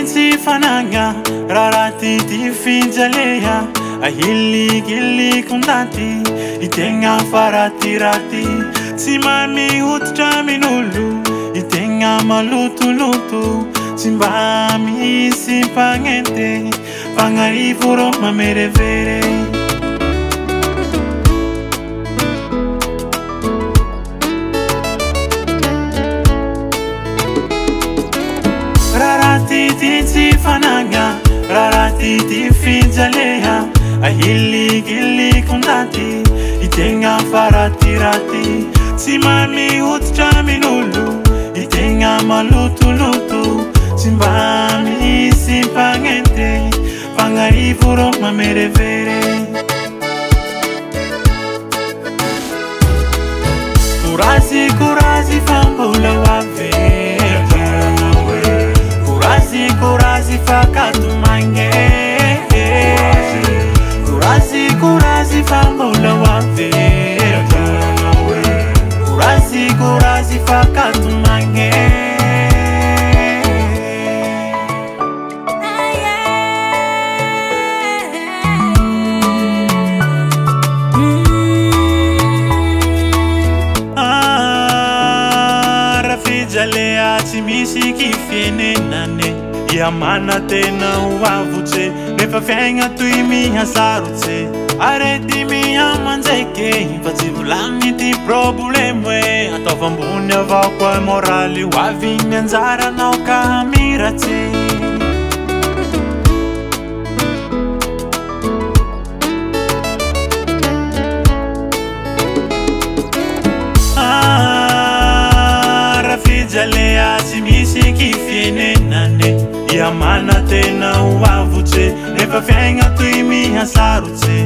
tinsi fananga rarati tifinjaleya ahili kundati itenga faratirati simami hutra minulu itenga malutu simbami simpangente pangarivuro mamerevere rarati tinsi fananga rarati tifinjaleya ahili kundati itenga faratirati simami hutra minulu itenga malutu simbami simpangente pangarivuro mamerevere Kurasi fambula wavega Kurasi fakatu mange Kurasi fambula wavega Kurasi fakatu mange Jalea timisi kifiene nane Yamana tena uavutse Nefa fiaigna toy mihasarotse Arety mihamanjaiky Fa tsy volagny ty problemo e Ataova ambony avao koa moraly Hoavy ny anjara anao ka hamiratsy Jalea timisi kifiene nane Yamana tena uavutse Nefa fiaigna toy mihasarotse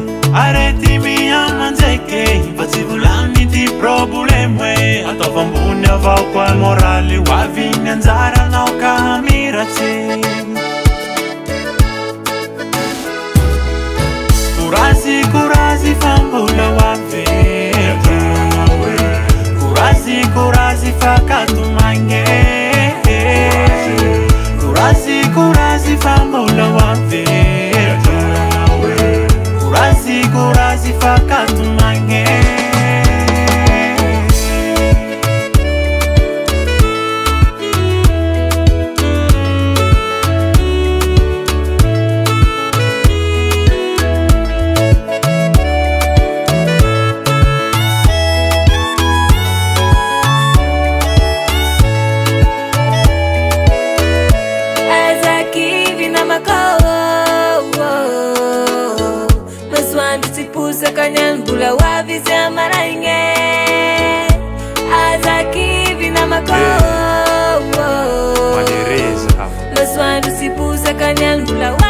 Arety mihamanjaiky Fa tsy volagny ty problemo e Ataova ambony avao koa moraly Hoavy ny anjara anao ka hamiratsy Kurasi fambola wavega Kurasi fakatu mange Kurasi fambola wavega Kurasi fakatu mange Kanyan bula wavi sa marainge Azaki vinamako Maswandu sipusa kanyan bula wavi